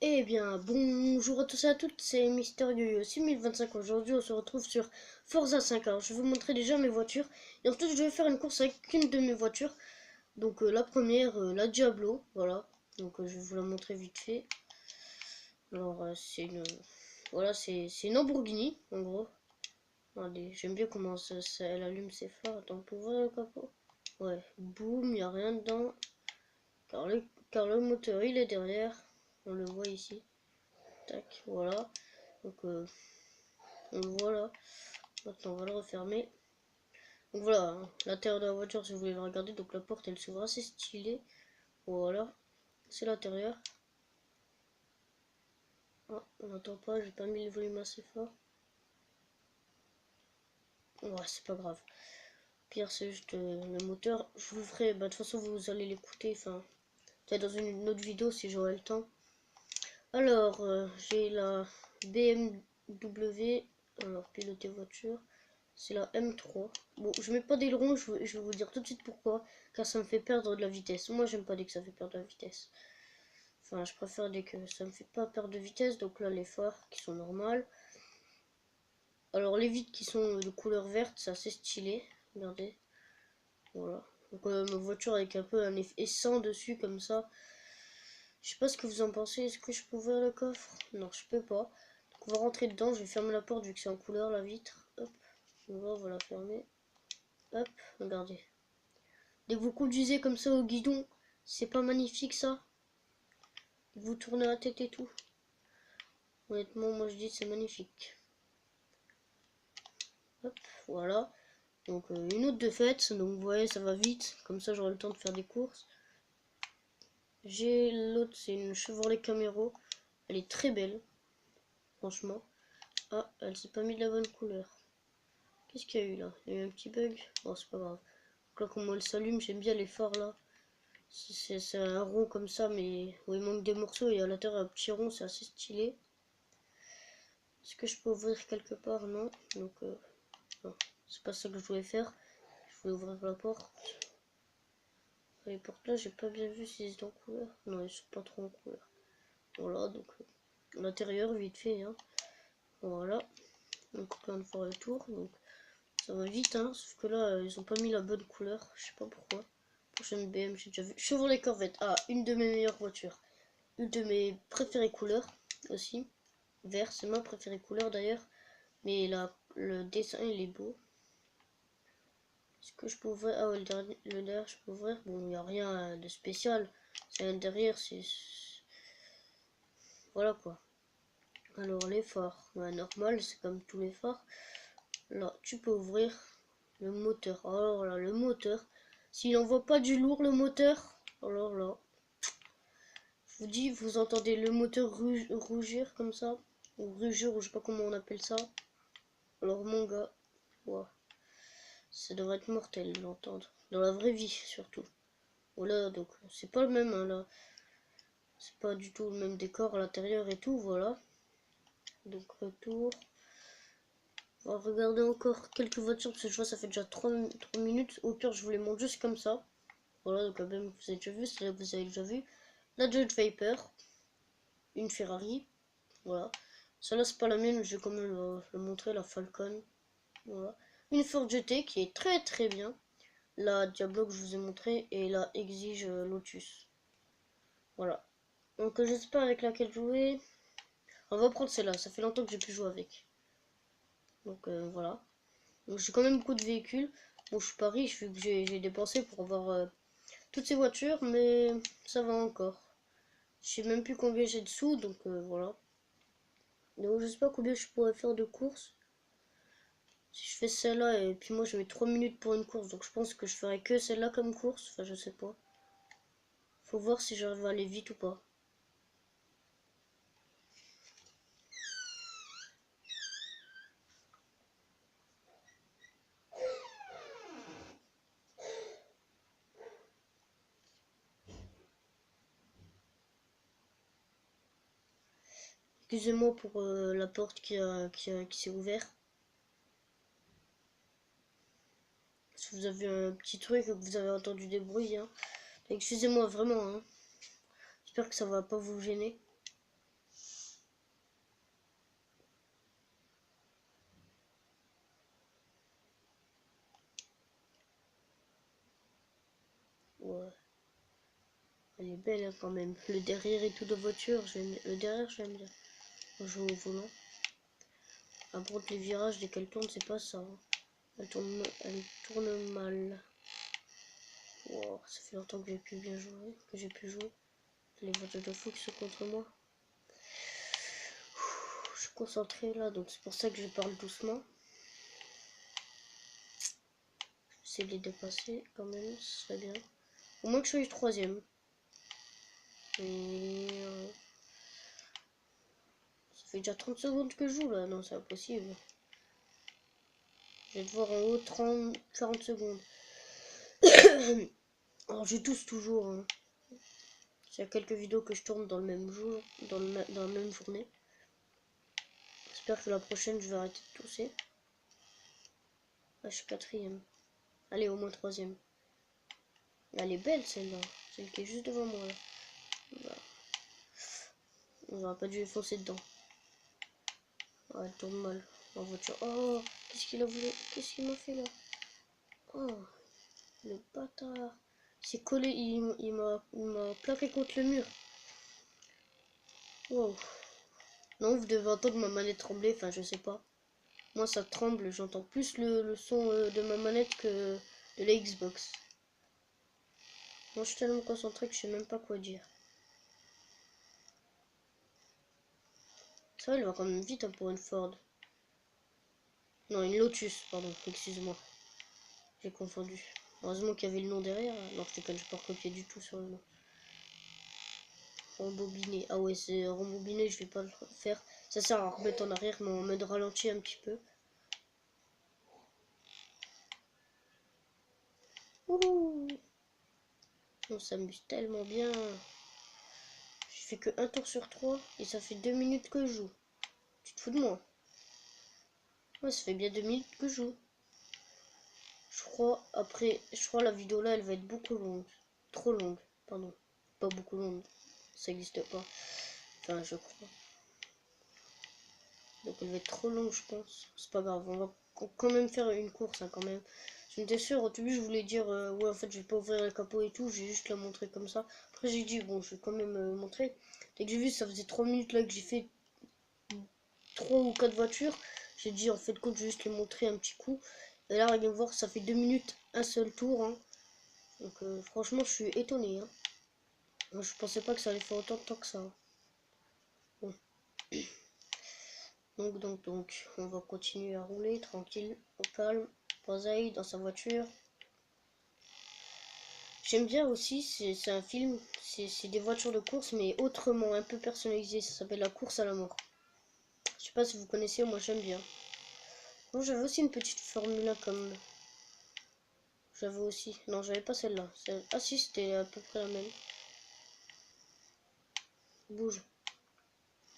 Eh bien, bonjour à tous et à toutes, c'est Mystérieux 6025. Aujourd'hui, on se retrouve sur Forza 5. Alors, je vais vous montrer déjà mes voitures. Et ensuite, je vais faire une course avec une de mes voitures. Donc, la première, la Diablo. Voilà. Donc, je vais vous la montrer vite fait. Alors, c'est une... Voilà, c'est une Lamborghini, en gros. Allez, j'aime bien comment elle allume ses phares. Attends, on peut ouvrir le capot? Ouais, boum, il n'y a rien dedans. Car le moteur, il est derrière. On le voit ici. Tac, voilà. Donc, on le voit là. Maintenant, on va le refermer. Donc voilà, hein, l'intérieur de la voiture, si vous voulez le regarder. Donc la porte, elle s'ouvre assez stylée. Voilà, c'est l'intérieur. Ah, on n'entend pas, j'ai pas mis le volume assez fort. Ouais, c'est pas grave. Pire, c'est juste le moteur. Je vous ferai, bah de toute façon, vous allez l'écouter. Enfin, peut-être dans une autre vidéo si j'aurai le temps. Alors, j'ai la BMW. Alors, piloter voiture. C'est la M3. Bon, je mets pas d'aileron, je vais vous dire tout de suite pourquoi. Car ça me fait perdre de la vitesse. Moi, j'aime pas dès que ça fait perdre de la vitesse. Enfin, je préfère dès que ça me fait pas perdre de vitesse. Donc là, les phares qui sont normales. Alors, les vitres qui sont de couleur verte, c'est assez stylé. Regardez. Voilà. Donc, ma voiture avec un peu un effet sang dessus, comme ça. Je sais pas ce que vous en pensez. Est-ce que je peux ouvrir le coffre? Non, je peux pas. Donc, on va rentrer dedans. Je vais fermer la porte vu que c'est en couleur, la vitre. Hop. On va la fermer. Hop. Regardez. Dès que vous conduisez comme ça au guidon, c'est pas magnifique ça? Vous tournez la tête et tout. Honnêtement, moi je dis c'est magnifique. Hop, voilà. Donc une autre de fête, donc vous voyez ça va vite, comme ça j'aurai le temps de faire des courses. J'ai l'autre, c'est une Chevrolet Camaro. Elle est très belle, franchement. Ah, elle s'est pas mis de la bonne couleur. Qu'est-ce qu'il y a eu là? Il y a eu un petit bug? Bon, c'est pas grave. Donc là, comment elle s'allume, j'aime bien les phares là. C'est un rond comme ça, mais où il manque des morceaux et à l'intérieur un petit rond, c'est assez stylé. Est-ce que je peux ouvrir quelque part? Non. Donc, non. C'est pas ça que je voulais faire. Je voulais ouvrir la porte. Les portes là, j'ai pas bien vu s'ils étaient en couleur. Non, ils sont pas trop en couleur. Voilà, donc l'intérieur, vite fait. Hein. Voilà. Donc, on va faire le tour. Donc, ça va vite, hein. Sauf que là, ils ont pas mis la bonne couleur. Je sais pas pourquoi. Prochaine BM, j'ai déjà vu. Chevrolet Corvette. Ah, une de mes meilleures voitures. Une de mes préférées couleurs aussi. Vert, c'est ma préférée couleur d'ailleurs. Mais là, le dessin, il est beau. Est-ce que je peux ouvrir? Ah ouais, le derrière, je peux ouvrir. Bon, il n'y a rien de spécial. C'est un derrière, c'est... Voilà quoi. Alors, les phares. Ouais, normal, c'est comme tous les phares. Là, tu peux ouvrir le moteur. Alors là, le moteur. S'il n'envoie pas du lourd, le moteur. Alors là, je vous dis, vous entendez le moteur rougir comme ça. Ou rugir, ou je sais pas comment on appelle ça. Alors, mon gars, wow. Ça devrait être mortel de l'entendre. Dans la vraie vie, surtout. Voilà, donc c'est pas le même hein, là. C'est pas du tout le même décor à l'intérieur et tout, voilà. Donc retour. On va regarder encore quelques voitures parce que je vois ça fait déjà 3 minutes. Au pire, je vous les montre juste comme ça. Voilà, donc même vous avez déjà vu, celle-là vous avez déjà vu. La Dodge Viper, une Ferrari, voilà. Celle-là c'est pas la mienne, mais je vais quand même le montrer, la Falcon. Voilà. Une Ford GT qui est très très bien. La Diablo que je vous ai montré et la Exige Lotus. Voilà. Donc je sais pas avec laquelle jouer. On va prendre celle-là, ça fait longtemps que j'ai pu jouer avec. Donc voilà. Donc j'ai quand même beaucoup de véhicules. Bon, je suis pas riche vu que j'ai dépensé pour avoir toutes ces voitures, mais ça va encore. Je sais même plus combien j'ai de sous, donc voilà. Donc je sais pas combien je pourrais faire de courses. Si je fais celle-là, et puis moi je mets 3 minutes pour une course, donc je pense que je ferai que celle-là comme course. Enfin, je sais pas. Faut voir si j'arrive à aller vite ou pas. Excusez-moi pour la porte qui s'est ouverte. Si vous avez un petit truc que vous avez entendu des bruits, hein. Excusez-moi vraiment, hein. J'espère que ça va pas vous gêner. est belle hein, quand même. Le derrière et tout de voiture, le derrière j'aime bien. On joue au volant. Par contre les virages dès qu'elle tourne c'est pas ça. Hein. Elle tourne mal. Wow, ça fait longtemps que j'ai pu bien jouer, Les voitures de fou qui sont contre moi. Je suis concentré là, donc c'est pour ça que je parle doucement. J'essaie de les dépasser quand même, ce serait bien. Au moins que je sois troisième. Et ça fait déjà 30 secondes que je joue là, non c'est impossible. Je vais te voir en haut 40 secondes. Alors je tousse toujours. Hein. Il y a quelques vidéos que je tourne dans le même jour, dans la même journée. J'espère que la prochaine je vais arrêter de tousser. Ah, je suis quatrième. Allez, au moins troisième. Elle est belle celle-là. Celle qui est juste devant moi là. Voilà. On n'aurait pas dû foncer dedans. Ah, elle tourne mal. En voiture. Oh, qu'est-ce qu'il a voulu? Qu'est-ce qu'il m'a fait là? Oh, le bâtard. Il s'est collé, il m'a plaqué contre le mur. Wow. Non, vous devez entendre ma manette trembler, enfin je sais pas. Moi ça tremble, j'entends plus le son de ma manette que de la Xbox. Moi je suis tellement concentré que je sais même pas quoi dire. Ça va, elle va quand même vite hein, pour une Ford. Non, une Lotus, pardon, excuse-moi. J'ai confondu. Heureusement qu'il y avait le nom derrière. Non, je déconne, je peux pas recopier du tout sur le nom. Rembobiner. Ah ouais, c'est rembobiner, je vais pas le faire. Ça sert à remettre en arrière, mais en mode ralenti un petit peu. Ouh, on s'amuse tellement bien. Je fais que un tour sur 3 et ça fait 2 minutes que je joue. Tu te fous de moi? Ouais, ça fait bien 2 minutes que je joue. Je crois la vidéo là, elle va être beaucoup longue. Trop longue, pardon. Pas beaucoup longue. Ça n'existe pas. Enfin, je crois. Donc elle va être trop longue, je pense. C'est pas grave, on va quand même faire une course, hein, quand même. J'étais sûr, au début, je voulais dire, ouais, en fait, je vais pas ouvrir le capot et tout, j'ai juste la montrer comme ça. Après, j'ai dit, bon, je vais quand même montrer. Dès que j'ai vu, ça faisait 3 minutes là que j'ai fait 3 ou 4 voitures. J'ai dit, en fait, compte, je vais juste les montrer un petit coup. Et là, regarde voir, ça fait 2 minutes, un seul tour. Hein. Donc, franchement, je suis étonné. Hein. Moi, je pensais pas que ça allait faire autant de temps que ça. Bon. Donc, on va continuer à rouler tranquille, au calme, Poseille dans sa voiture. J'aime bien aussi, c'est un film, c'est des voitures de course, mais autrement, un peu personnalisé. Ça s'appelle La course à la mort. Je sais pas si vous connaissez, moi j'aime bien. Bon, j'avais aussi une petite Formule 1 comme... J'avais aussi... Non, j'avais pas celle-là. Ah si, c'était à peu près la même. Bouge.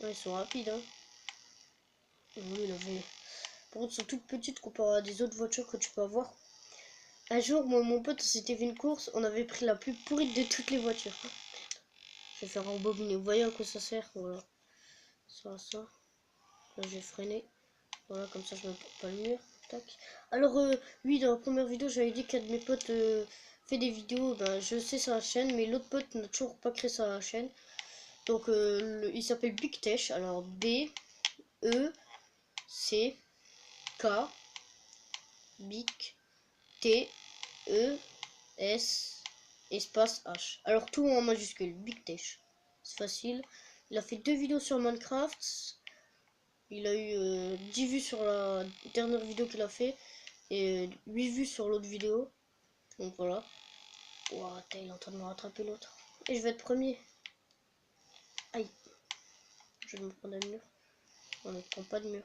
Ouais, ils sont rapides, hein. Oui, il avait... Par contre, ils sont toutes petites comparées à des autres voitures que tu peux avoir. Un jour, moi et mon pote, on s'était fait une course, on avait pris la plus pourrie de toutes les voitures. Je vais faire rembobiner. Vous voyez à quoi ça sert? Voilà. Ça. Là, j'ai freiné. Voilà, comme ça, je me prends pas le mur. Tac. Alors, oui, dans la première vidéo, j'avais dit qu'un de mes potes fait des vidéos. Ben, je sais sa chaîne, mais l'autre pote n'a toujours pas créé sa chaîne. Donc, il s'appelle Big Tech. Alors, B, E, C, K, Big, T, E, S, espace H. Alors, tout en majuscule. Big Tech. C'est facile. Il a fait 2 vidéos sur Minecraft. Il a eu 10 vues sur la dernière vidéo qu'il a fait et 8 vues sur l'autre vidéo. Donc voilà. Ouah, il est en train de me rattraper l'autre. Et je vais être premier. Aïe. Je vais me prendre un mur. On ne prend pas de mur.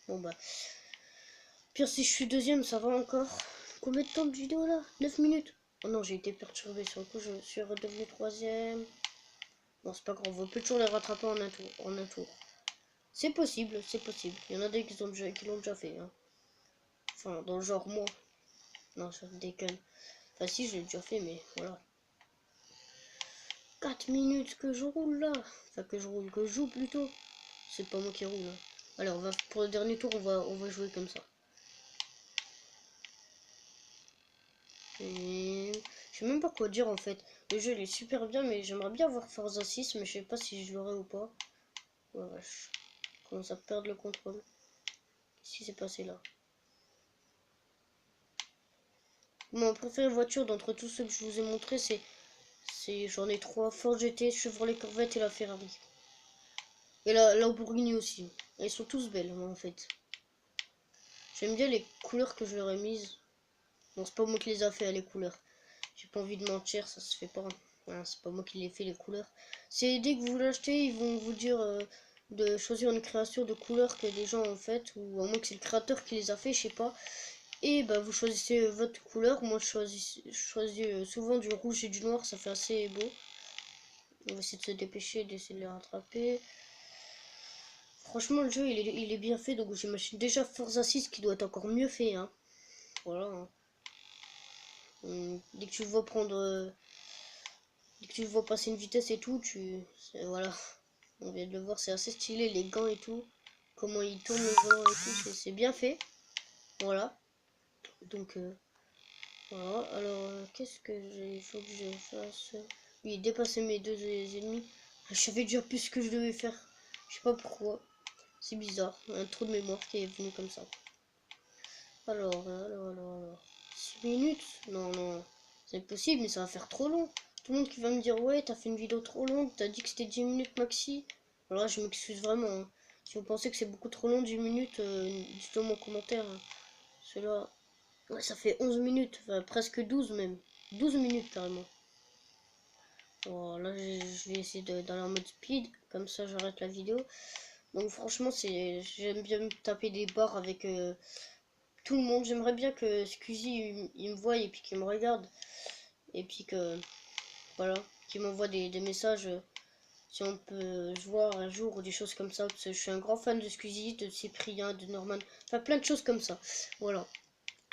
Bon bah. Pire si je suis deuxième, ça va encore. Combien de temps de vidéo là? 9 minutes. Oh non, j'ai été perturbé sur le coup, je suis redevenu troisième. Bon, c'est pas grave, on peut toujours les rattraper en un tour. C'est possible, c'est possible. Il y en a des qui l'ont déjà fait. Hein. Enfin, dans le genre moi. Non, je déconne. Enfin, si, je l'ai déjà fait, mais voilà. 4 minutes que je roule là. Enfin, que je joue plutôt. C'est pas moi qui roule. Hein. Allez, pour le dernier tour, on va jouer comme ça. Et Je sais même pas quoi dire en fait. Le jeu il est super bien, mais j'aimerais bien voir Forza 6, mais je sais pas si je l'aurai ou pas. Ouais, vache. Je commence à perdre le contrôle. Qu'est-ce qui s'est passé là? Mon préféré voiture d'entre tous ceux que je vous ai montré, j'en ai trois: Ford GT, Chevrolet Corvette et la Ferrari. Et la Lamborghini aussi. Elles sont tous belles, moi, en fait. J'aime bien les couleurs que je leur ai mises. Bon, c'est pas moi qui les a fait, les couleurs. J'ai pas envie de mentir, ça se fait pas. Hein, c'est pas moi qui les fait, les couleurs. C'est dès que vous l'achetez, ils vont vous dire de choisir une création de couleurs que des gens ont fait, ou à moins que c'est le créateur qui les a fait, je sais pas. Et bah vous choisissez votre couleur. Moi je choisis souvent du rouge et du noir, ça fait assez beau. On va essayer de se dépêcher, d'essayer de les rattraper. Franchement le jeu il est bien fait, donc j'imagine déjà Forza 6 qui doit être encore mieux fait. Hein. Voilà. Hein. Dès que tu le vois prendre... dès que tu le vois passer une vitesse et tout, voilà. On vient de le voir, c'est assez stylé, les gants et tout. Comment il tourne le volant et tout, c'est bien fait. Voilà. Donc... voilà, alors qu'est-ce que il faut que je fasse? Oui, dépasser mes deux ennemis. Je savais déjà plus ce que je devais faire. Je sais pas pourquoi. C'est bizarre. Un trou de mémoire qui est venu comme ça. Alors. 6 minutes? Non, non. C'est possible, mais ça va faire trop long. Tout le monde qui va me dire, ouais, t'as fait une vidéo trop longue, t'as dit que c'était 10 minutes maxi. Alors là, je m'excuse vraiment. Hein. Si vous pensez que c'est beaucoup trop long, 10 minutes, dites-le moi en commentaire. Hein. Cela, ouais, ça fait 11 minutes, enfin, presque 12 même. 12 minutes carrément. Bon, là, je vais essayer d'aller en mode speed, comme ça j'arrête la vidéo. Donc franchement, j'aime bien me taper des barres avec tout le monde. J'aimerais bien que Squeezie il me voie et puis qu'il me regarde. Et puis que, voilà, qu'il m'envoie des messages si on peut se voir un jour ou des choses comme ça. Parce que je suis un grand fan de Squeezie, de Cyprien, de Norman. Enfin, plein de choses comme ça. Voilà.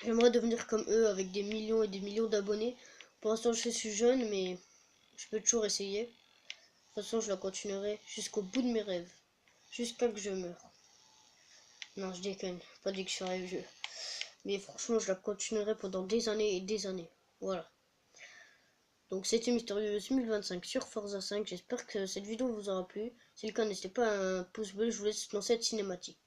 J'aimerais devenir comme eux avec des millions et des millions d'abonnés. Pour l'instant, je suis jeune, mais je peux toujours essayer. De toute façon, je la continuerai jusqu'au bout de mes rêves. Jusqu'à que je meure. Non, je déconne. Pas dit que je serais vieux. Mais franchement, je la continuerai pendant des années et des années. Voilà. Donc c'était Mystérieux 2025 sur Forza 5. J'espère que cette vidéo vous aura plu. Si c'est le cas, n'hésitez pas à un pouce bleu. Je vous laisse dans cette cinématique.